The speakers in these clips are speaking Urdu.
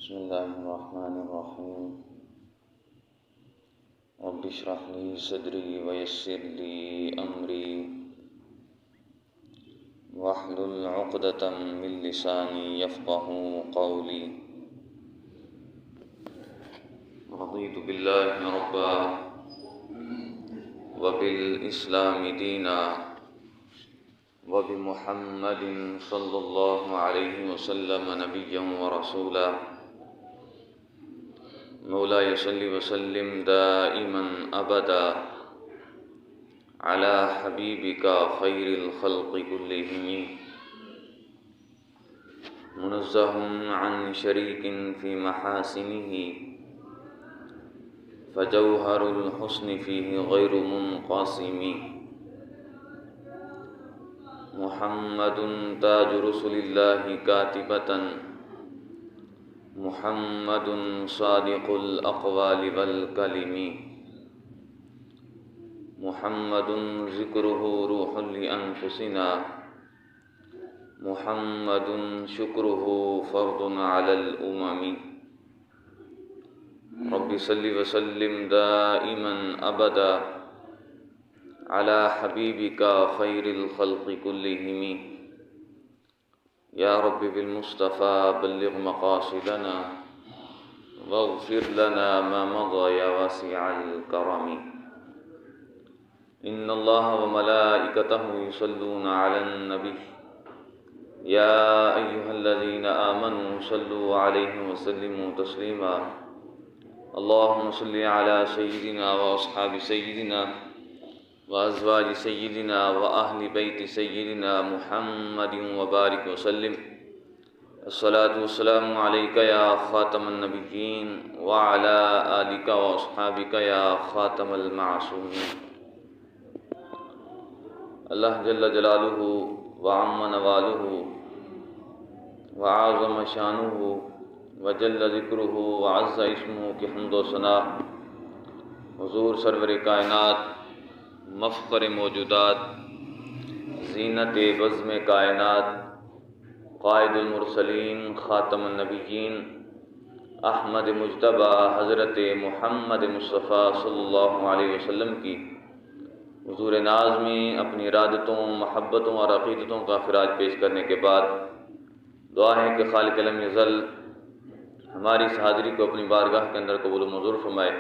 بسم الله الرحمن الرحيم رب اشرح لي صدري ويسر لي أمري واحلل عقدة من لساني يفقه قولي رضيت بالله ربا وبالإسلام دينا وبمحمد صلى الله عليه وسلم نبيا ورسولا مولاي صل وسلم دائما أبدا على حبيبك خير الخلق كلهم منزه عن شريك في محاسنه فجوهر الحسن فيه غير منقسم محمد تاج رسل الله كاتبة محمد صادق الأقوال والكلم محمد ذكره روح لأنفسنا محمد شكره فرض على الأمم رب صل وسلم دائما أبدا على حبيبك خير الخلق كلهم يا رب بالمصطفى بلغ مقاصدنا واغفر لنا ما مضى يا واسع الكرم إن الله وملائكته يصلون على النبي يا أيها الذين آمنوا صلوا عليه وسلموا تسليما اللهم صل على سيدنا وأصحاب سيدنا وأزواج سيدنا وأهل بيت سيدنا محمد وبارك وسلم الصلاة والسلام عليك يا خاتم النبيين وعلى آلك وأصحابك يا خاتم المعصومين اللہ جل جلالہ وعم نوالہ وعظم شانہ وجل ذکرہ وعز اسمہ کی حمد و ثنا حضور سرور کائنات مفخر موجودات زینت بزم کائنات قائد المرسلین خاتم النبیین احمد مجتبی حضرت محمد مصطفیٰ صلی اللہ علیہ وسلم کی حضور ناز میں اپنی ارادتوں محبتوں اور عقیدتوں کا خراج پیش کرنے کے بعد دعا ہے کہ خالق لم یزل ہماری اس حاضری کو اپنی بارگاہ کے اندر قبول و منظور فرمائے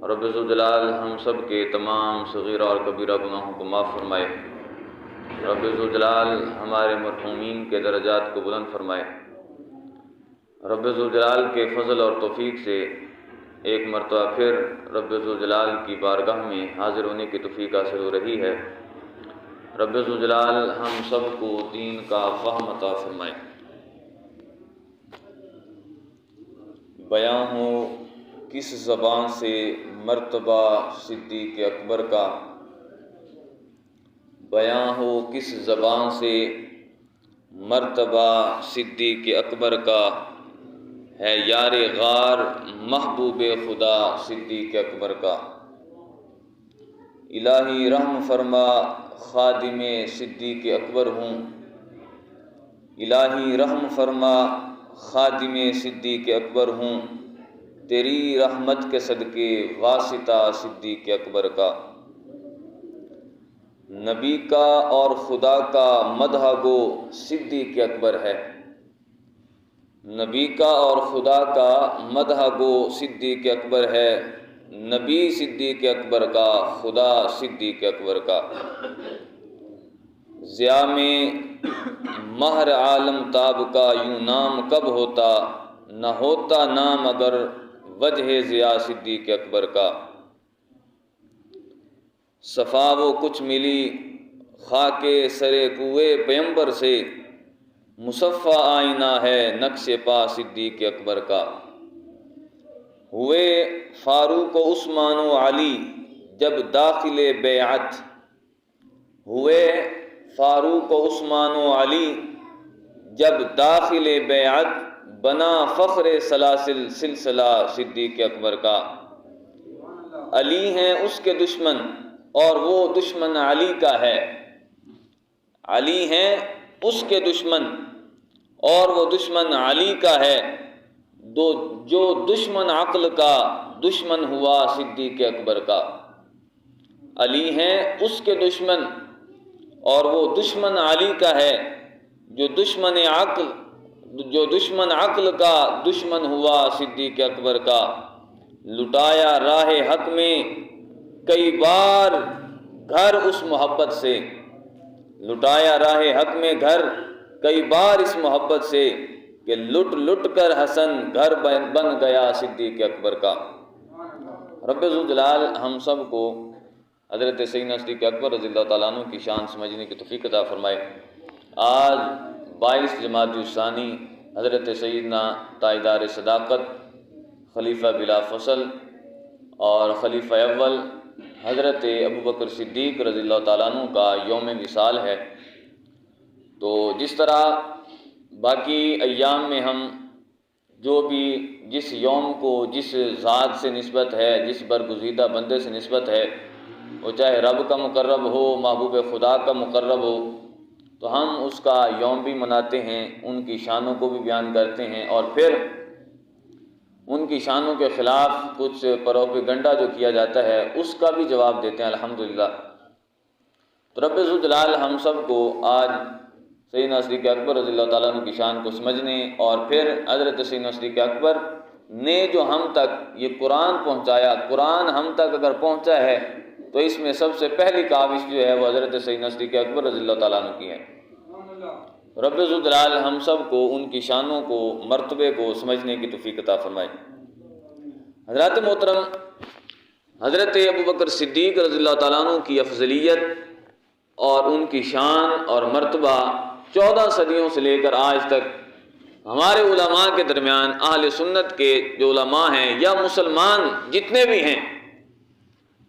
رب ذوالجلال ہم سب کے تمام صغیرہ اور کبیرہ گناہوں کو معاف فرمائے رب ذوالجلال ہمارے مرحومین کے درجات کو بلند فرمائے رب ذوالجلال کے فضل اور توفیق سے ایک مرتبہ پھر رب ذوالجلال کی بارگاہ میں حاضر ہونے کی توفیق حاصل ہو رہی ہے رب ذوالجلال ہم سب کو دین کا فہم عطا فرمائے بیان ہو کس زبان سے مرتبہ صدیق اکبر کا بیان ہو کس زبان سے مرتبہ صدیق اکبر کا ہے یار غار محبوب خدا صدیق اکبر کا الہی رحم فرما خادم صدیق اکبر ہوں الہی رحم فرما خادم صدیق اکبر ہوں تیری رحمت کے صدقے واسطہ صدیق اکبر کا نبی کا اور خدا کا مدح گو صدیق اکبر ہے نبی کا اور خدا کا مدح گو صدیق اکبر ہے نبی صدیق اکبر کا خدا صدیق اکبر کا ضیاء میں مہر عالم تاب کا یوں نام کب ہوتا نہ ہوتا نام اگر وجہ ضیاء صدیق اکبر کا صفا وہ کچھ ملی خاک سرے کوئے پیمبر سے مصفہ آئینہ ہے نقش پا صدیق اکبر کا ہوئے فاروق و عثمان و علی جب داخل بیعت ہوئے فاروق و عثمان و علی جب داخل بیعت بنا فخر سلاسل سلسلہ صدیق اکبر کا علی ہیں اس کے دشمن اور وہ دشمن علی کا ہے علی ہیں اس کے دشمن اور وہ دشمن علی کا ہے جو دشمن عقل کا دشمن ہوا صدیق اکبر کا، علی ہیں اس کے دشمن، اور وہ دشمن علی کا ہے جو دشمن عقل کا دشمن ہوا صدیق اکبر کا۔ لٹایا راہ حق میں کئی بار گھر اس محبت سے، لٹایا راہ حق میں گھر کئی بار اس محبت سے، کہ لٹ لٹ کر حسن گھر بن گیا صدیق اکبر کا۔ رب ذوالجلال ہم سب کو حضرت سیدنا صدیق اکبر رضی اللہ تعالیٰ عنہ کی شان سمجھنے کی توفیق عطا فرمائے۔ آج 22 جمادی الثانی حضرت سیدنا تاجدار صداقت خلیفہ بلا فصل اور خلیفہ اول حضرت ابوبکر صدیق رضی اللہ تعالیٰ عنہ کا یوم وصال ہے۔ تو جس طرح باقی ایام میں ہم جو بھی جس یوم کو جس ذات سے نسبت ہے، جس برگزیدہ بندے سے نسبت ہے، وہ چاہے رب کا مقرب ہو، محبوب خدا کا مقرب ہو، تو ہم اس کا یوم بھی مناتے ہیں، ان کی شانوں کو بھی بیان کرتے ہیں، اور پھر ان کی شانوں کے خلاف کچھ پروپیگنڈا جو کیا جاتا ہے اس کا بھی جواب دیتے ہیں الحمدللہ۔ تو رب ذوالجلال ہم سب کو آج سیدنا صدیق اکبر رضی اللہ تعالیٰ عنہ کی شان کو سمجھنے، اور پھر حضرت سیدنا صدیق اکبر نے جو ہم تک یہ قرآن پہنچایا، قرآن ہم تک اگر پہنچا ہے تو اس میں سب سے پہلی کاوش جو ہے وہ حضرت سیدنا صدیق اکبر رضی اللہ تعالیٰ عنہ کی ہے۔ رب ذوالجلال ہم سب کو ان کی شانوں کو، مرتبے کو سمجھنے کی توفیق عطا فرمائے۔ حضرات محترم، حضرت ابوبکر صدیق رضی اللہ تعالیٰ عنہ کی افضلیت اور ان کی شان اور مرتبہ 14 صدیوں سے لے کر آج تک ہمارے علماء کے درمیان، اہل سنت کے جو علماء ہیں یا مسلمان جتنے بھی ہیں،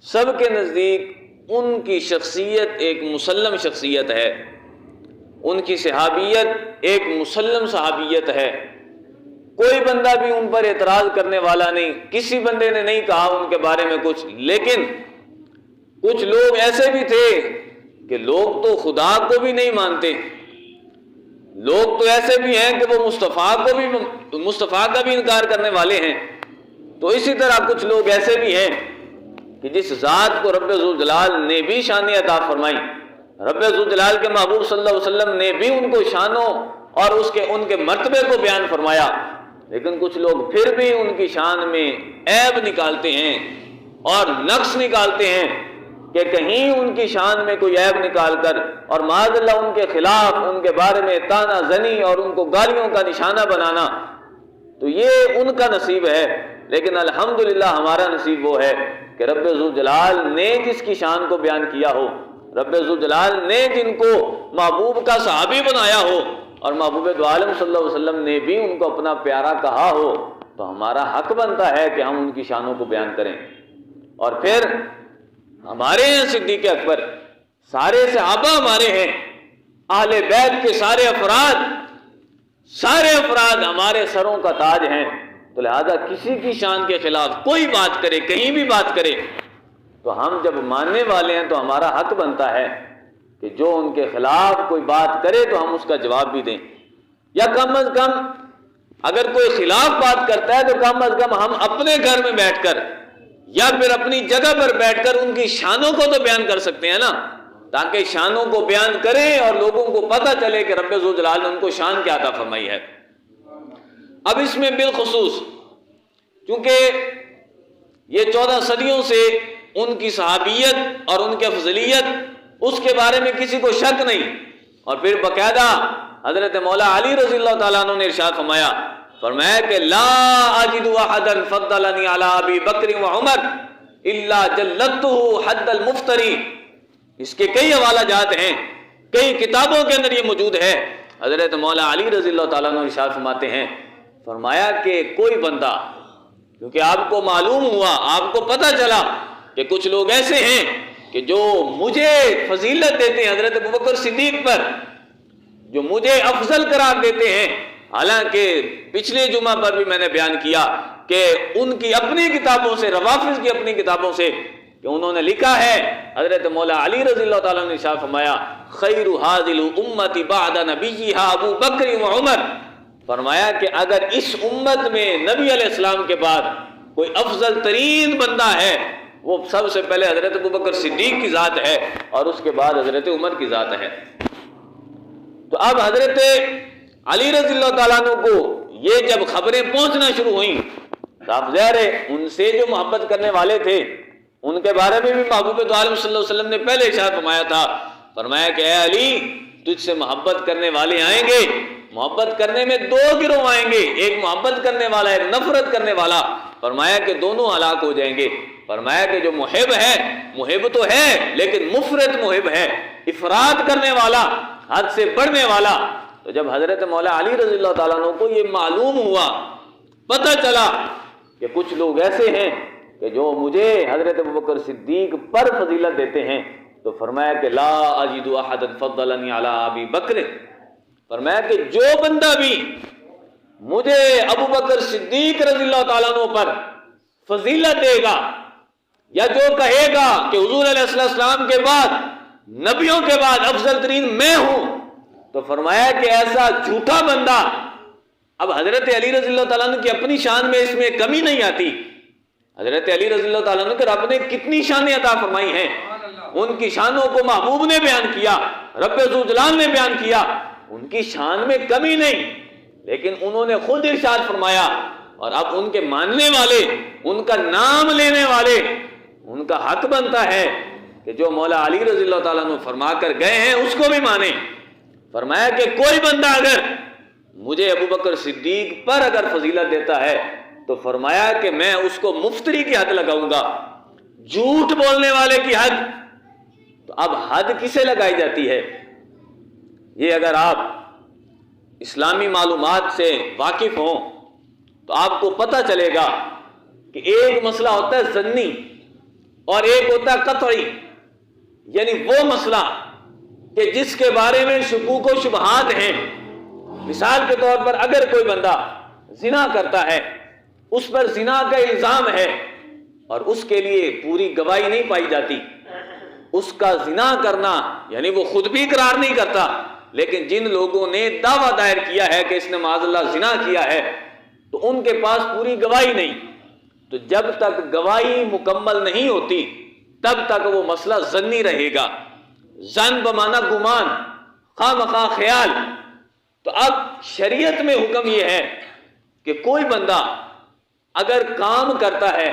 سب کے نزدیک ان کی شخصیت ایک مسلم شخصیت ہے، ان کی صحابیت ایک مسلم صحابیت ہے۔ کوئی بندہ بھی ان پر اعتراض کرنے والا نہیں، کسی بندے نے نہیں کہا ان کے بارے میں کچھ۔ لیکن کچھ لوگ ایسے بھی تھے کہ لوگ تو خدا کو بھی نہیں مانتے، لوگ تو ایسے بھی ہیں کہ وہ مصطفیٰ کا بھی انکار کرنے والے ہیں۔ تو اسی طرح کچھ لوگ ایسے بھی ہیں کہ جس ذات کو رب ذوالجلال نے بھی شان عطا فرمائی، رب ذوالجلال کے محبوب صلی اللہ علیہ وسلم نے بھی ان کو شانوں اور ان کے مرتبے کو بیان فرمایا، لیکن کچھ لوگ پھر بھی ان کی شان میں عیب نکالتے ہیں اور نقص نکالتے ہیں کہ کہیں ان کی شان میں کوئی عیب نکال کر اور معاذ اللہ ان کے خلاف، ان کے بارے میں طعنہ زنی اور ان کو گالیوں کا نشانہ بنانا، تو یہ ان کا نصیب ہے۔ لیکن الحمدللہ ہمارا نصیب وہ ہے کہ رب ذوالجلال نے جس کی شان کو بیان کیا ہو، رب ذوالجلال نے جن کو محبوب کا صحابی بنایا ہو، اور محبوب دو عالم صلی اللہ علیہ وسلم نے بھی ان کو اپنا پیارا کہا ہو، تو ہمارا حق بنتا ہے کہ ہم ان کی شانوں کو بیان کریں۔ اور پھر ہمارے ہیں صدیق اکبر، سارے صحابہ ہمارے ہیں، اہل بیت کے سارے افراد ہمارے سروں کا تاج ہیں۔ تو لہذا کسی کی شان کے خلاف کوئی بات کرے، کہیں بھی بات کرے، تو ہم جب ماننے والے ہیں تو ہمارا حق بنتا ہے کہ جو ان کے خلاف کوئی بات کرے تو ہم اس کا جواب بھی دیں، یا کم از کم اگر کوئی خلاف بات کرتا ہے تو کم از کم ہم اپنے گھر میں بیٹھ کر یا پھر اپنی جگہ پر بیٹھ کر ان کی شانوں کو تو بیان کر سکتے ہیں نا، تاکہ شانوں کو بیان کریں اور لوگوں کو پتہ چلے کہ رب ذوالجلال نے ان کو شان کیا عطا فرمائی ہے۔ اب اس میں بالخصوص چونکہ یہ 14 صدیوں سے ان کی صحابیت اور ان کی افضلیت اس کے بارے میں کسی کو شک نہیں، اور پھر باقاعدہ حضرت مولا علی رضی اللہ تعالیٰ عنہ نے ارشاد فرمایا کہ لا اجد احدا فضلنی علی ابی بکر و عمر الا جلدته حد المفتری۔ اس کے کئی حوالہ جات ہیں، کئی کتابوں کے اندر یہ موجود ہے۔ حضرت مولا علی رضی اللہ تعالیٰ عنہ ارشاد فرماتے ہیں، فرمایا کہ کوئی بندہ، کیونکہ آپ کو معلوم ہوا، آپ کو پتہ چلا کہ کچھ لوگ ایسے ہیں کہ جو مجھے فضیلت دیتے ہیں حضرت ابوبکر صدیق پر، جو مجھے افضل قرار دیتے ہیں، حالانکہ پچھلے جمعہ پر بھی میں نے بیان کیا کہ ان کی اپنی کتابوں سے، روافض کی اپنی کتابوں سے، کہ انہوں نے لکھا ہے حضرت مولا علی رضی اللہ تعالیٰ نے ارشاد فرمایا خیر هذه الامه بعد نبیها ابو بکر و عمر، فرمایا کہ اگر اس امت میں نبی علیہ السلام کے بعد کوئی افضل ترین بندہ ہے وہ سب سے پہلے حضرت ابوبکر صدیق کی ذات ہے اور اس کے بعد حضرت عمر کی ذات ہے۔ تو اب حضرت علی رضی اللہ تعالیٰ عنہ کو یہ جب خبریں پہنچنا شروع ہوئیں تو اب ظاہر ہے ان سے جو محبت کرنے والے تھے ان کے بارے میں بھی محبوب تو عالم صلی اللہ علیہ وسلم نے پہلے ارشاد فرمایا تھا، فرمایا کہ اے علی تجھ سے محبت کرنے والے آئیں گے، محبت کرنے میں دو گروہ آئیں گے، ایک محبت کرنے والا ایک نفرت کرنے والا، فرمایا کہ دونوں ہلاک ہو جائیں گے۔ فرمایا کہ جو محب ہے محب تو ہے لیکن مفرط محب ہے، افراط کرنے والا، حد سے بڑھنے والا۔ تو جب حضرت مولا علی رضی اللہ تعالیٰ عنہ کو یہ معلوم ہوا، پتہ چلا کہ کچھ لوگ ایسے ہیں کہ جو مجھے حضرت ابوبکر صدیق پر فضیلت دیتے ہیں، تو فرمایا کہ لا اجد احد فضلنی علی ابی بکر، فرمایا کہ جو بندہ بھی مجھے ابوبکر صدیق رضی اللہ تعالیٰ عنہ پر فضیلت دے گا یا جو کہے گا کہ حضور علیہ السلام کے بعد نبیوں کے بعد افضل ترین میں ہوں، تو فرمایا کہ ایسا جھوٹا بندہ، اب حضرت علی رضی اللہ تعالیٰ عنہ کی اپنی شان میں اس میں کمی نہیں آتی، حضرت علی رضی اللہ تعالیٰ عنہ کے رب نے کتنی شانیں عطا فرمائی ہیں، ان کی شانوں کو محبوب نے بیان کیا، رب ذوالجلال نے بیان کیا، ان کی شان میں کمی نہیں، لیکن انہوں نے خود ارشاد فرمایا، اور اب ان کے ماننے والے، ان کا نام لینے والے، ان کا حق بنتا ہے کہ جو مولا علی رضی اللہ تعالیٰ عنہ فرما کر گئے ہیں اس کو بھی مانیں۔ فرمایا کہ کوئی بندہ اگر مجھے ابوبکر صدیق پر اگر فضیلت دیتا ہے تو فرمایا کہ میں اس کو مفتری کی حد لگاؤں گا، جھوٹ بولنے والے کی حد۔ تو اب حد کسے لگائی جاتی ہے؟ یہ اگر آپ اسلامی معلومات سے واقف ہوں تو آپ کو پتہ چلے گا کہ ایک مسئلہ ہوتا ہے ظنی اور ایک ہوتا ہے قطعی، یعنی وہ مسئلہ کہ جس کے بارے میں شکوک و شبہات ہیں۔ مثال کے طور پر اگر کوئی بندہ زنا کرتا ہے، اس پر زنا کا الزام ہے اور اس کے لیے پوری گواہی نہیں پائی جاتی، اس کا زنا کرنا یعنی وہ خود بھی اقرار نہیں کرتا لیکن جن لوگوں نے دعویٰ دائر کیا ہے کہ اس نے معاذ اللہ زنا کیا ہے تو ان کے پاس پوری گواہی نہیں، تو جب تک گواہی مکمل نہیں ہوتی تب تک وہ مسئلہ ظنی رہے گا۔ ظن بمعنی گمان، خواہ مخواہ خیال۔ تو اب شریعت میں حکم یہ ہے کہ کوئی بندہ اگر کام کرتا ہے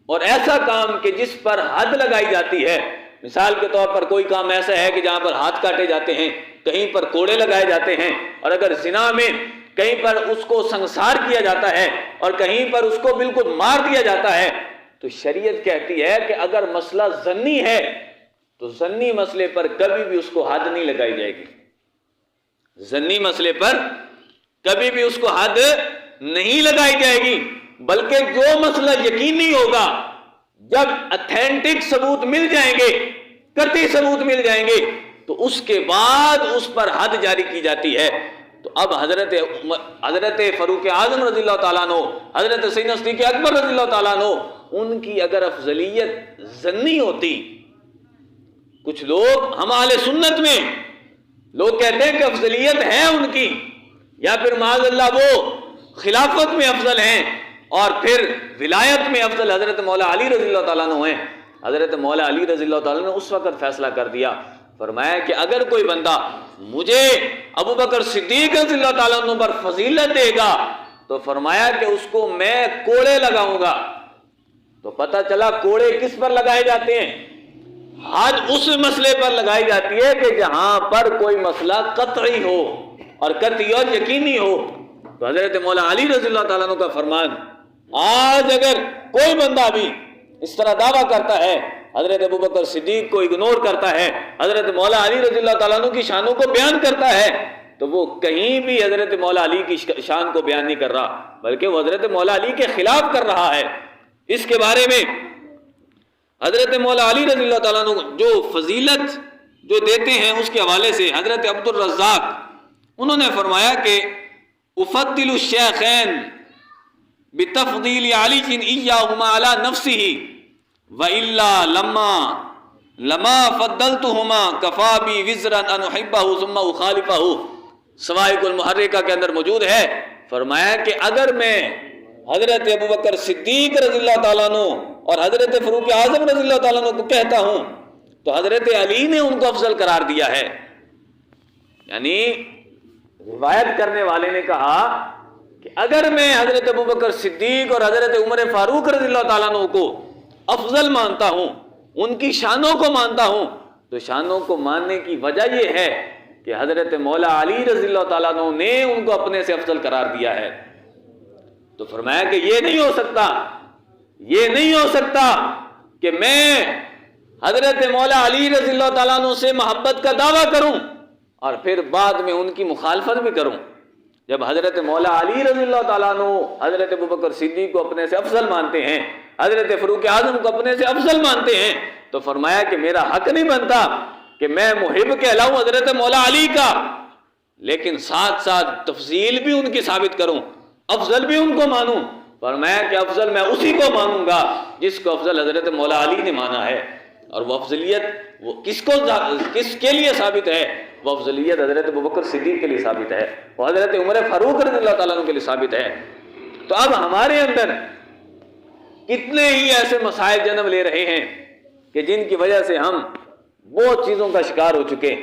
اور ایسا کام کہ جس پر حد لگائی جاتی ہے، مثال کے طور پر کوئی کام ایسا ہے کہ جہاں پر ہاتھ کاٹے جاتے ہیں، کہیں پر کوڑے لگائے جاتے ہیں، اور اگر زنا میں کہیں پر اس کو سنسار کیا جاتا ہے اور کہیں پر اس کو بالکل مار دیا جاتا ہے، تو شریعت کہتی ہے کہ اگر مسئلہ ظنی ہے تو ظنی مسئلے پر کبھی بھی اس کو حد نہیں لگائی جائے گی، ظنی مسئلے پر کبھی بھی اس کو حد نہیں لگائی جائے گی، بلکہ جو مسئلہ یقینی ہوگا، جب اتھینٹک ثبوت مل جائیں گے، قطعی ثبوت مل جائیں گے، تو اس کے بعد اس پر حد جاری کی جاتی ہے۔ تو اب حضرت فاروق اعظم رضی اللہ تعالیٰ عنہ، حضرت سیدنا صدیق اکبر رضی اللہ تعالیٰ عنہ، ان کی اگر افضلیت ظنی ہوتی، کچھ لوگ ہم اہل سنت میں لوگ کہتے ہیں کہ افضلیت ہے ان کی، یا پھر معاذ اللہ وہ خلافت میں افضل ہیں اور پھر ولایت میں افضل حضرت مولا علی رضی اللہ تعالیٰ عنہ ہیں۔ حضرت مولا علی رضی اللہ تعالیٰ عنہ نے اس وقت فیصلہ کر دیا، فرمایا کہ اگر کوئی بندہ مجھے ابوبکر صدیق رضی اللہ تعالیٰ عنہ پر فضیلت دے گا تو فرمایا کہ اس کو میں کوڑے لگاؤں گا۔ تو پتہ چلا کوڑے کس پر لگائے جاتے ہیں؟ حد اس مسئلے پر لگائی جاتی ہے کہ جہاں پر کوئی مسئلہ قطعی ہو اور قطعی اور یقینی ہو۔ تو حضرت مولا علی رضی اللہ تعالیٰ عنہ کا فرمان، آج اگر کوئی بندہ بھی اس طرح دعویٰ کرتا ہے، حضرت ابوبکر صدیق کو اگنور کرتا ہے، حضرت مولا علی رضی اللہ تعالیٰ عنہ کی شانوں کو بیان کرتا ہے، تو وہ کہیں بھی حضرت مولا علی کی شان کو بیان نہیں کر رہا بلکہ وہ حضرت مولا علی کے خلاف کر رہا ہے۔ اس کے بارے میں حضرت مولا علی رضی اللہ تعالیٰ عنہ جو فضیلت جو دیتے ہیں اس کے حوالے سے حضرت عبد الرزاق انہوں نے فرمایا کہ افضل الشیخین بتفضیل علی ایہما علی نفسہ وإلا لما فضلتهما کفا بی وزرا ان احبہ ثم اخالفہ۔ سوائق المحرکہ کے اندر موجود ہے، فرمایا کہ اگر میں حضرت ابوبکر صدیق رضی اللہ تعالیٰ عنہ اور حضرت فاروق اعظم رضی اللہ تعالیٰ عنہ کو کہتا ہوں تو حضرت علی نے ان کو افضل قرار دیا ہے۔ یعنی روایت کرنے والے نے کہا کہ اگر میں حضرت ابوبکر صدیق اور حضرت عمر فاروق رضی اللہ تعالیٰ عنہ کو افضل مانتا ہوں، ان کی شانوں کو مانتا ہوں، تو شانوں کو ماننے کی وجہ یہ ہے کہ حضرت مولا علی رضی اللہ تعالیٰ عنہ نے ان کو اپنے سے افضل قرار دیا ہے۔ تو فرمایا کہ یہ نہیں ہو سکتا کہ میں حضرت مولا علی رضی اللہ تعالیٰ عنہ سے محبت کا دعویٰ کروں اور پھر بعد میں ان کی مخالفت بھی کروں۔ جب حضرت مولا علی رضی اللہ تعالیٰ عنہ حضرت ابوبکر صدیق کو اپنے سے افضل مانتے ہیں، حضرت فاروق اعظم کو اپنے سے افضل مانتے ہیں، تو فرمایا کہ میرا حق نہیں بنتا کہ میں محب کہلاؤں حضرت مولا علی کا، لیکن ساتھ ساتھ تفضیل بھی ان کی ثابت کروں، افضل بھی ان کو مانوں۔ فرمایا کہ افضل میں اسی کو مانوں گا جس کو افضل حضرت مولا علی نے مانا ہے، اور وہ افضلیت وہ کس کے لیے ثابت ہے؟ وہ افضلیت حضرت ابوبکر صدیق کے لیے ثابت ہے، وہ حضرت عمر فاروق رضی اللہ تعالیٰ عنہ کے لیے ثابت ہے۔ تو اب ہمارے اندر کتنے ہی ایسے مسائل جنم لے رہے ہیں کہ جن کی وجہ سے ہم بہت چیزوں کا شکار ہو چکے۔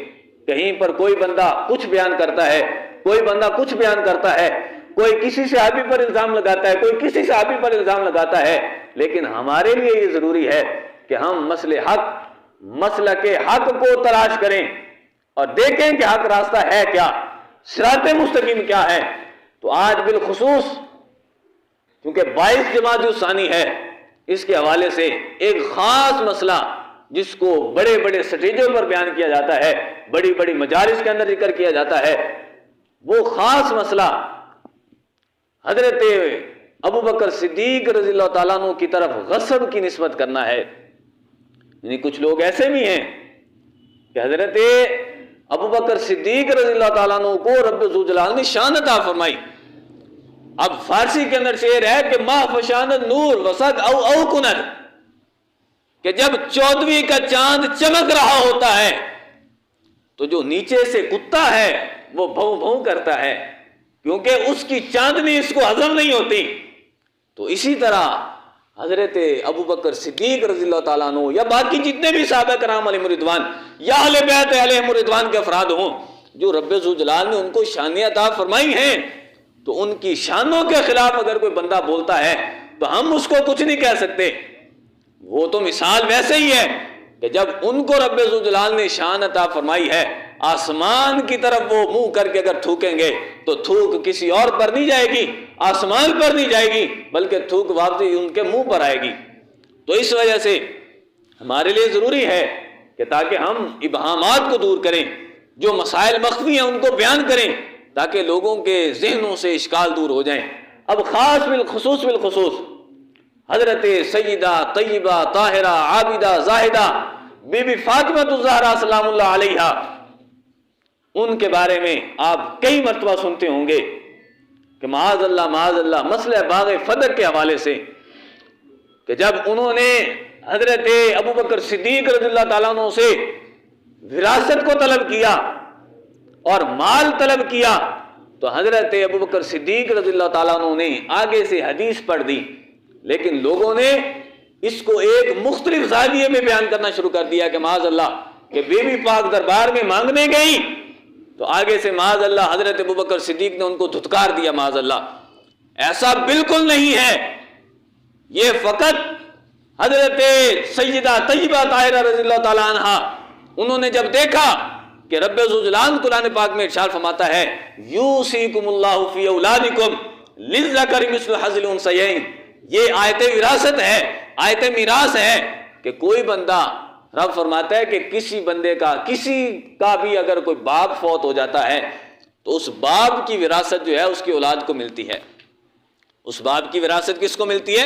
کہیں پر کوئی بندہ کچھ بیان کرتا ہے، کوئی بندہ کچھ بیان کرتا ہے، کوئی کسی صحابی پر الزام لگاتا ہے، کوئی کسی صحابی پر الزام لگاتا ہے، لیکن ہمارے لیے یہ ضروری ہے کہ ہم مسلک حق کو تلاش کریں اور دیکھیں کہ حق راستہ ہے کیا، صراط مستقیم کیا ہے۔ تو آج بالخصوص کیونکہ 22 جمادی الثانی ہے، اس کے حوالے سے ایک خاص مسئلہ جس کو بڑے بڑے سٹیجوں پر بیان کیا جاتا ہے، بڑی بڑی مجالس کے اندر ذکر کیا جاتا ہے، وہ خاص مسئلہ حضرت ابوبکر صدیق رضی اللہ تعالیٰ عنہ کی طرف غصب کی نسبت کرنا ہے۔ یعنی کچھ لوگ ایسے بھی ہیں کہ حضرت ابوبکر صدیق رضی اللہ تعالیٰ عنہ کو رب ذوالجلال نے شان عطا فرمائی۔ اب فارسی کے اندر شعر ہے کہ ما فشانت نور وسق او کنر، کہ جب 14ویں کا چاند چمک رہا ہوتا ہے تو جو نیچے سے کتا ہے وہ بھوں بھوں کرتا ہے، کیونکہ اس کی چاندنی اس کو ہضم نہیں ہوتی۔ تو اسی طرح حضرت ابوبکر صدیق رضی اللہ تعالیٰ عنہ یا باقی جتنے بھی صحابہ کرام علیہم رضوان یا اہل بیت علیہم رضوان کے افراد ہوں جو رب ذوالجلال نے ان کو شانیں عطا فرمائی ہیں، تو ان کی شانوں کے خلاف اگر کوئی بندہ بولتا ہے تو ہم اس کو کچھ نہیں کہہ سکتے۔ وہ تو مثال ویسے ہی ہے کہ جب ان کو رب ذوالجلال نے شان عطا فرمائی ہے، آسمان کی طرف وہ منہ کر کے اگر تھوکیں گے تو تھوک کسی اور پر نہیں جائے گی، آسمان پر نہیں جائے گی، بلکہ تھوک واپسی ان کے منہ پر آئے گی۔ تو اس وجہ سے ہمارے لیے ضروری ہے کہ تاکہ ہم ابہامات کو دور کریں، جو مسائل مخفی ہیں ان کو بیان کریں تاکہ لوگوں کے ذہنوں سے اشکال دور ہو جائیں۔ اب خاص بالخصوص حضرت سیدہ طیبہ طاہرہ عابدہ زاہدہ بی بی فاطمہ الزہرا سلام اللہ علیہا، ان کے بارے میں آپ کئی مرتبہ سنتے ہوں گے کہ معاذ اللہ مسئلہ باغ فتح کے حوالے سے کہ جب انہوں نے حضرت ابوبکر صدیق رضی اللہ تعالیٰ عنہ سے وراثت کو طلب کیا اور مال طلب کیا، تو حضرت ابوبکر صدیق رضی اللہ تعالیٰ عنہ نے آگے سے حدیث پڑھ دی، لیکن لوگوں نے اس کو ایک مختلف زاویے میں بیان کرنا شروع کر دیا کہ معاذ اللہ کہ بی بی پاک دربار میں مانگنے گئی تو آگے سے معاذ اللہ حضرت ابوبکر صدیق نے ان کو دھتکار دیا۔ معاذ اللہ ایسا بالکل نہیں ہے، یہ فقط حضرت سیدہ طیبہ طاہرہ رضی اللہ تعالی عنہا انہوں نے جب دیکھا کہ رب ذوالجلال قرآن پاک میں ارشاد فرماتا ہے یوصیکم اللہ فی اولادکم للذکر مثل حظ الانثیین، یہ آیت وراثت ہے، آیت میراث ہے کہ کوئی بندہ، رب فرماتا ہے کہ کسی بندے کا، کسی کا بھی اگر کوئی باپ فوت ہو جاتا ہے تو اس باپ کی وراثت جو ہے اس کی اولاد کو ملتی ہے۔ اس باپ کی وراثت کس کو ملتی ہے؟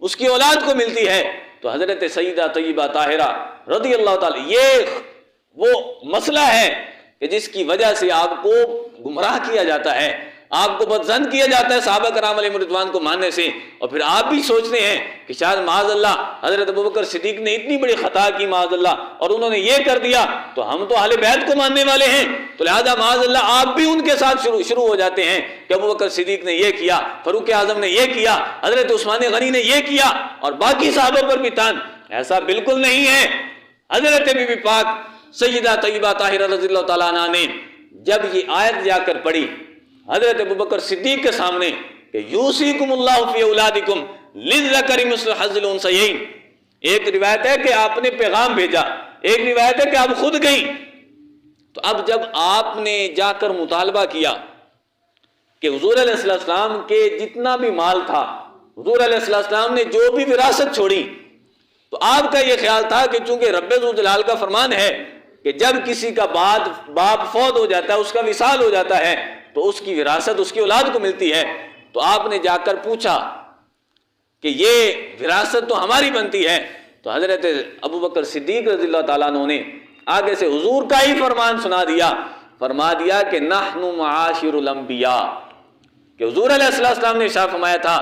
اس کی اولاد کو ملتی ہے۔ تو حضرت سیدہ طیبہ طاہرہ رضی اللہ تعالی، یہ وہ مسئلہ ہے کہ جس کی وجہ سے آپ کو گمراہ کیا جاتا ہے، آپ کو بدظن کیا جاتا ہے صحابہ کرام علیہ رضوان کو ماننے سے، اور پھر آپ بھی سوچتے ہیں کہ شاید معاذ اللہ حضرت ابوبکر صدیق نے اتنی بڑی خطا کی معاذ اللہ اور انہوں نے یہ کر دیا، تو ہم تو اہل بیت کو ماننے والے ہیں، تو لہذا معاذ اللہ آپ بھی ان کے ساتھ شروع ہو جاتے ہیں کہ ابوبکر صدیق نے یہ کیا، فاروق اعظم نے یہ کیا، حضرت عثمان غنی نے یہ کیا، اور باقی صحابہ پر بھی تان۔ ایسا بالکل نہیں ہے۔ حضرت بی بی پاک سیدہ طیبہ طاہرہ رضی اللہ تعالیٰ عنہ نے جب یہ آیت جا کر پڑھی حضرت ابوبکر صدیق کے سامنے کہ یوصیکم اللہ فی اولادکم للذکر مثل حظ الانثیین، ایک روایت ہے کہ آپ نے پیغام بھیجا، ایک روایت ہے کہ آپ خود گئیں، تو اب جب آپ نے جا کر مطالبہ کیا کہ حضور علیہ السلام کے جتنا بھی مال تھا، حضور علیہ السلام نے جو بھی وراثت چھوڑی، تو آپ کا یہ خیال تھا کہ چونکہ رب ذوالجلال کا فرمان ہے کہ جب کسی کا باپ فوت ہو جاتا ہے، اس کا وصال ہو جاتا ہے، تو اس کی وراثت اس کی اولاد کو ملتی ہے، تو آپ نے جا کر پوچھا کہ یہ وراثت تو ہماری بنتی ہے، تو حضرت ابوبکر صدیق رضی اللہ تعالیٰ عنہ نے آگے سے حضور کا ہی فرمان سنا دیا، فرما دیا کہ نحن معاشر الانبیاء، کہ حضور علیہ السلام نے ارشاد فرمایا تھا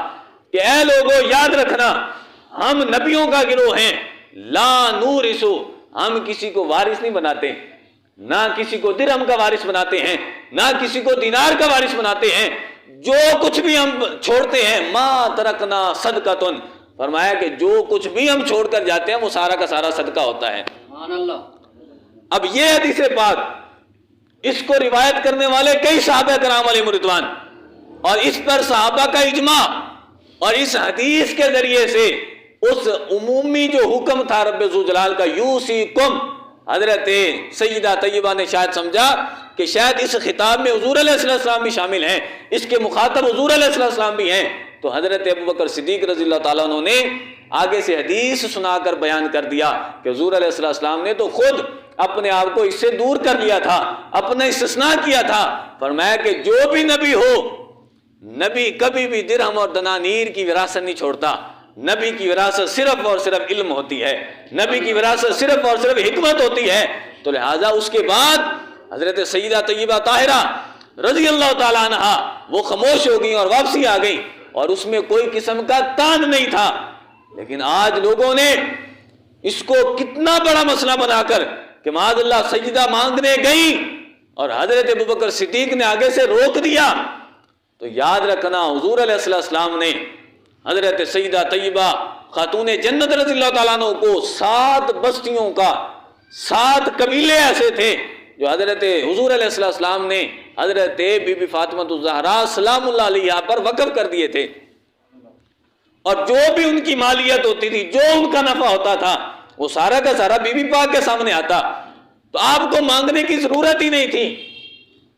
کہ اے لوگوں یاد رکھنا ہم نبیوں کا گروہ ہیں، لا نورثو، ہم کسی کو وارث نہیں بناتے، نہ کسی کو درہم کا وارث بناتے ہیں، نہ کسی کو دینار کا وارث بناتے ہیں، جو کچھ بھی ہم چھوڑتے ہیں ما ترکنا صدقۃ، فرمایا کہ جو کچھ بھی ہم چھوڑ کر جاتے ہیں وہ سارا کا سارا صدقہ ہوتا ہے۔ سبحان اللہ۔ اب یہ حدیث پاک اس کو روایت کرنے والے کئی صحابہ کرام علیہ رضوان، اور اس پر صحابہ کا اجماع، اور اس حدیث کے ذریعے سے اس عمومی جو حکم تھا رب ذوالجلال کا یوصیکم، حضرت سیدہ طیبہ نے شاید سمجھا کہ شاید اس خطاب میں حضور علیہ السلام بھی شامل ہیں، اس کے مخاطب حضور علیہ السلام بھی ہیں، تو حضرت ابوبکر صدیق رضی اللہ تعالیٰ عنہ نے آگے سے حدیث سنا کر بیان کر دیا کہ حضور علیہ السلام نے تو خود اپنے آپ کو اس سے دور کر لیا تھا، اپنا استثناء کیا تھا، فرمایا کہ جو بھی نبی ہو، نبی کبھی بھی درہم اور دنانیر کی وراثت نہیں چھوڑتا، نبی کی وراثت صرف اور صرف علم ہوتی ہے، نبی کی وراثت صرف اور صرف حکمت ہوتی ہے، تو لہٰذا اس کے بعد حضرت سیدہ طیبہ طاہرہ رضی اللہ تعالیٰ عنہ وہ خاموش ہو گئیں اور واپسی آ گئیں، اور اس میں کوئی قسم کا تان نہیں تھا۔ لیکن آج لوگوں نے اس کو کتنا بڑا مسئلہ بنا کر کہ معاذ اللہ سجدہ مانگنے گئیں اور حضرت ابوبکر صدیق نے آگے سے روک دیا، تو یاد رکھنا حضور علیہ السلام نے حضرت سیدہ طیبہ خاتون جنت رضی اللہ تعالیٰ عنہ کو 7 بستیوں کا 7 قبیلے ایسے تھے جو حضرت حضور علیہ السلام نے حضرت بی بی فاطمہ الزہرا سلام اللہ علیہا پر وقف کر دیے تھے، اور جو بھی ان کی مالیت ہوتی تھی، جو ان کا نفع ہوتا تھا، وہ سارا کا سارا بی بی پاک کے سامنے آتا، تو آپ کو مانگنے کی ضرورت ہی نہیں تھی،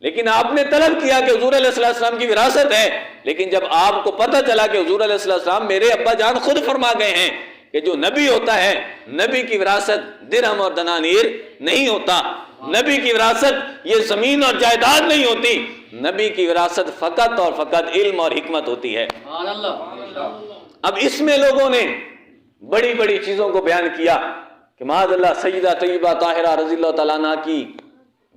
لیکن آپ نے طلب کیا کہ حضور علیہ السلام کی وراثت ہے، لیکن جب آپ کو پتہ چلا کہ حضور علیہ السلام میرے ابا جان خود فرما گئے ہیں کہ جو نبی ہوتا ہے نبی کی وراثت درہم اور دنانیر نہیں ہوتا، نبی کی وراثت یہ زمین اور جائیداد نہیں ہوتی، نبی کی وراثت فقط اور فقط علم اور حکمت ہوتی ہے۔ اب اس میں لوگوں نے بڑی بڑی چیزوں کو بیان کیا کہ معاذ اللہ سیدہ طیبہ طاہرہ رضی اللہ تعالیٰ عنہ کی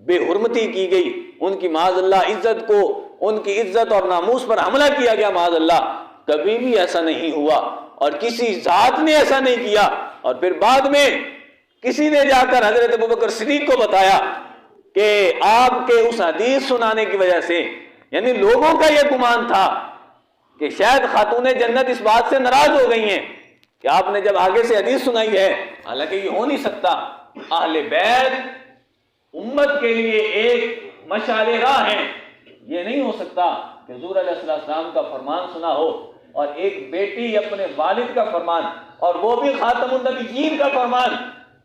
بے حرمتی کی گئی، ان کی معاذ اللہ عزت کو، ان کی عزت اور ناموس پر حملہ کیا گیا، معاذ اللہ کبھی بھی ایسا نہیں ہوا اور کسی ذات نے ایسا نہیں کیا۔ اور پھر بعد میں کسی نے جا کر حضرت ابوبکر صدیق کو بتایا کہ آپ کے اس حدیث سنانے کی وجہ سے، یعنی لوگوں کا یہ گمان تھا کہ شاید خاتون جنت اس بات سے ناراض ہو گئی ہیں کہ آپ نے جب آگے سے حدیث سنائی ہے، حالانکہ یہ ہو نہیں سکتا، اہل بیت امت کے لیے ایک مشعل راہ ہیں، یہ نہیں ہو سکتا کہ حضور علیہ السلام کا فرمان سنا ہو اور ایک بیٹی اپنے والد کا فرمان، اور وہ بھی خاتم النبیین کا فرمان،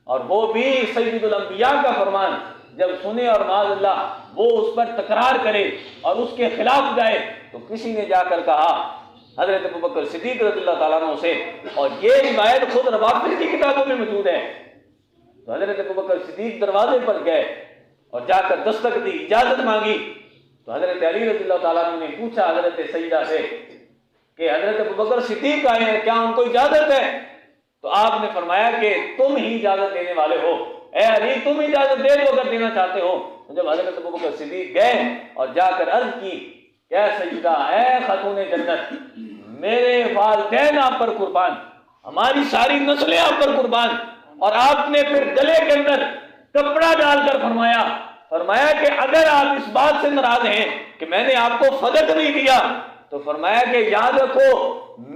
اور وہ بھی سید الانبیاء کا فرمان جب سنے اور معاذ اللہ وہ اس پر تکرار کرے اور اس کے خلاف جائے، تو کسی نے جا کر کہا حضرت ابوبکر صدیق رضی اللہ تعالیٰ عنہ سے، اور یہ روایت خود روافض کی کتابوں میں موجود ہے، تو حضرت ابوبکر صدیق دروازے پر گئے اور جا کر دستک دی، اجازت مانگی، تو حضرت علی رضی اللہ تعالیٰ عنہ نے پوچھا حضرت سیدہ سے کہ حضرت ابوبکر صدیق آئے ہیں، کیا ان کو اجازت ہے؟ تو آپ نے فرمایا کہ تم ہی اجازت دینے والے ہو، اے علی تم اجازت دے دو اگر دینا چاہتے ہو۔ تو جب حضرت ابوبکر صدیق گئے اور جا کر عرض کی کہ اے سیدہ، اے خاتون جنت، میرے والدین آپ پر قربان، ہماری ساری نسلیں آپ پر قربان. اور آپ نے پھر گلے کے اندر کپڑا ڈال کر فرمایا کہ اگر آپ اس بات سے ناراض ہیں کہ میں نے آپ کو فدق نہیں دیا، تو فرمایا کہ یاد رکھو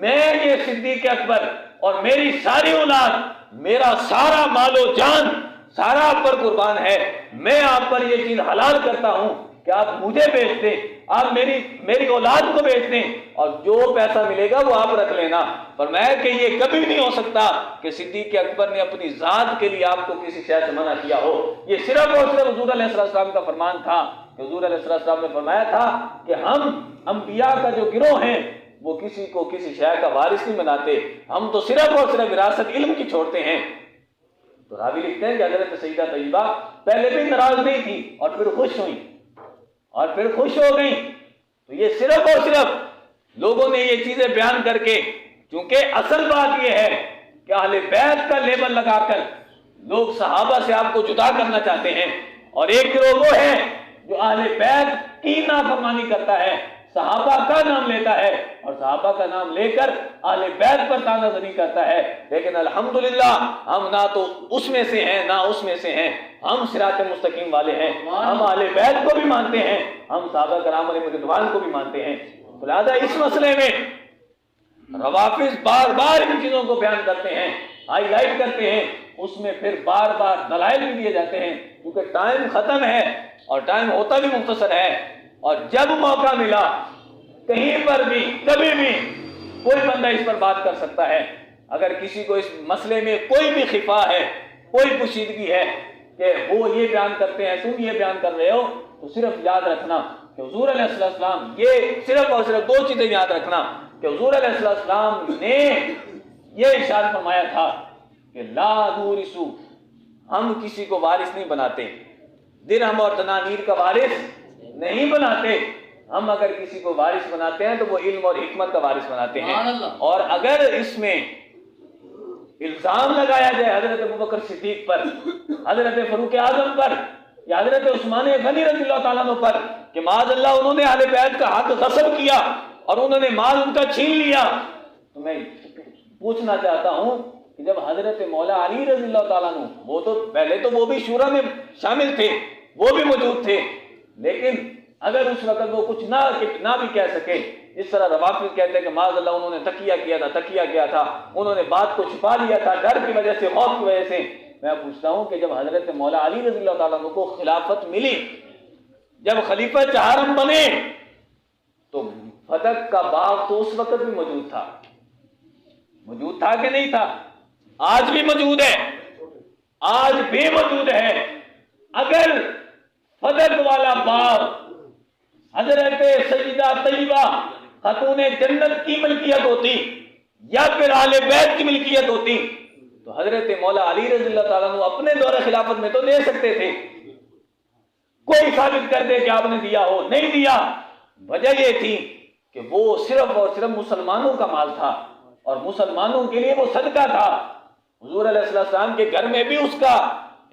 میں یہ صدیق اکبر اور میری ساری اولاد، میرا سارا مال و جان سارا آپ پر قربان ہے. میں آپ پر یہ چیز حلال کرتا ہوں کہ آپ مجھے بیچ دیں، آپ میری اولاد کو بیچ دیں، اور جو پیسہ ملے گا وہ آپ رکھ لینا. فرمایا کہ یہ کبھی نہیں ہو سکتا کہ صدیق اکبر نے اپنی ذات کے لیے آپ کو کسی شے سے منع کیا ہو. یہ صرف اور صرف حضور علیہ السلام کا فرمان تھا کہ حضور علیہ السلام نے فرمایا تھا کہ ہم انبیاء کا جو گروہ ہیں وہ کسی کو کسی شے کا وارث نہیں بناتے، ہم تو صرف اور صرف وراثت علم کی چھوڑتے ہیں. تو راوی لکھتے ہیں کہ حضرت سیدہ طیبہ پہلے بھی ناراض نہیں تھی اور پھر خوش ہوئی اور پھر خوش ہو گئی. تو یہ صرف اور صرف لوگوں نے یہ چیزیں بیان کر کے، کیونکہ اصل بات یہ ہے کہ اہل بیت کا لیبل لگا کر لوگ صحابہ سے آپ کو جدا کرنا چاہتے ہیں، اور ایک گروہ وہ ہے جو اہل بیت کی نافرمانی کرتا ہے، صحابہ کا نام لیتا ہے اور صحابہ کا نام لے کر اہل بیت پر تانا زنی کرتا ہے. لیکن الحمدللہ ہم نہ تو اس میں سے ہیں نہ اس میں سے ہیں، ہم صراط مستقیم والے ہیں، ہم اہل بیت کو بھی مانتے ہیں، ہم صحابہ کرام علیہ رضوان کو بھی مانتے ہیں. لہٰذا اس مسئلے میں روافض بار بار ان چیزوں کو بیان کرتے ہیں، ہائی لائٹ کرتے ہیں، اس میں پھر بار بار دلائل بھی دیے جاتے ہیں، کیونکہ ٹائم ختم ہے اور ٹائم ہوتا بھی مختصر ہے. اور جب موقع ملا کہیں پر بھی کبھی بھی کوئی بندہ اس پر بات کر سکتا ہے. اگر کسی کو اس مسئلے میں کوئی بھی خفا ہے، کوئی پوشیدگی ہے کہ وہ یہ بیان کرتے ہیں تم یہ بیان کر رہے ہو، تو صرف یاد رکھنا کہ حضور علیہ السلام، یہ صرف اور صرف دو چیزیں یاد رکھنا کہ حضور علیہ السلام نے یہ ارشاد فرمایا تھا کہ لا نورث، ہم کسی کو وارث نہیں بناتے، درہم اور دنانیر کا وارث نہیں بناتے. ہم اگر کسی کو وارث بناتے ہیں تو وہ علم اور حکمت کا وارث بناتے ہیں. اور اگر اس میں الزام لگایا جائے حضرت ابوبکر صدیق پر، حضرت فاروق اعظم پر یا حضرت عثمان غنی رضی اللہ تعالیٰ عنہ پر کہ معاذ اللہ انہوں نے اہل بیت کا حق غصب کیا اور انہوں نے مال ان کا چھین لیا، تو میں پوچھنا چاہتا ہوں کہ جب حضرت مولا علی رضی اللہ تعالیٰ عنہ، وہ تو پہلے تو وہ بھی شورا میں شامل تھے، وہ بھی موجود تھے، لیکن اگر اس وقت وہ کچھ نہ بھی کہہ سکے، اس طرح روافض کہتے ہیں کہ معاذ اللہ انہوں نے تقیہ کیا تھا، انہوں نے بات کو چھپا لیا تھا ڈر کی وجہ سے، خوف کی وجہ سے. میں پوچھتا ہوں کہ جب حضرت مولا علی رضی اللہ تعالیٰ عنہ کو خلافت ملی، جب خلیفہ چہارم بنے، تو فتح کا باغ تو اس وقت بھی موجود تھا کہ نہیں تھا؟ آج بھی موجود ہے، آج بھی موجود ہے. اگر فتح والا باغ حضرت سیدہ طیبہ خاتون جنت کی ملکیت ہوتی یا پھر اہل بیت کی ملکیت ہوتی، تو حضرت مولا علی رضی اللہ تعالیٰ عنہ اپنے دور خلافت میں تو دے سکتے تھے. کوئی ثابت کر دے کہ آپ نے دیا ہو، نہیں دیا. وجہ یہ تھی کہ وہ صرف اور صرف مسلمانوں کا مال تھا اور مسلمانوں کے لیے وہ صدقہ تھا. حضور علیہ السلام کے گھر میں بھی اس کا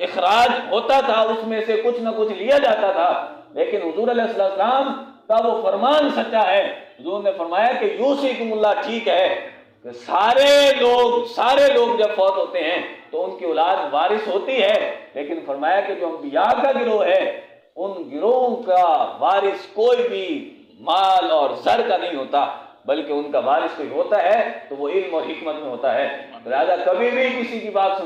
اخراج ہوتا تھا، اس میں سے کچھ نہ کچھ لیا جاتا تھا، لیکن حضور علیہ السلام کا وہ فرمان سچا ہے. حضور نے فرمایا کہ یوصیکم اللہ، ٹھیک ہے کہ سارے لوگ جب فوت ہوتے ہیں تو ان کی اولاد وارث ہوتی ہے، لیکن فرمایا کہ جو انبیاء کا گروہ ہے ان گروہوں کا وارث کوئی بھی مال اور زر کا نہیں ہوتا، بلکہ ان کا وارث کوئی ہوتا ہے تو وہ علم اور حکمت میں ہوتا ہے. لہٰذا کبھی بھی کسی کی بات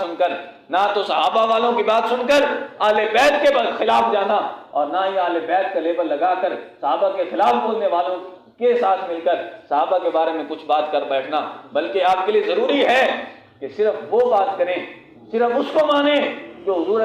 سن کر نہ تو صحابہ والوں کی بات سن کر اہل بیت کے خلاف جانا اور نہ ہی اہل بیت کا لیبل لگا کر صحابہ کے خلاف بولنے والوں کے ساتھ مل کر صحابہ کے بارے میں کچھ بات کر بیٹھنا، بلکہ آپ کے لیے ضروری ہے کہ صرف وہ بات کریں، صرف اس کو مانیں جو حضور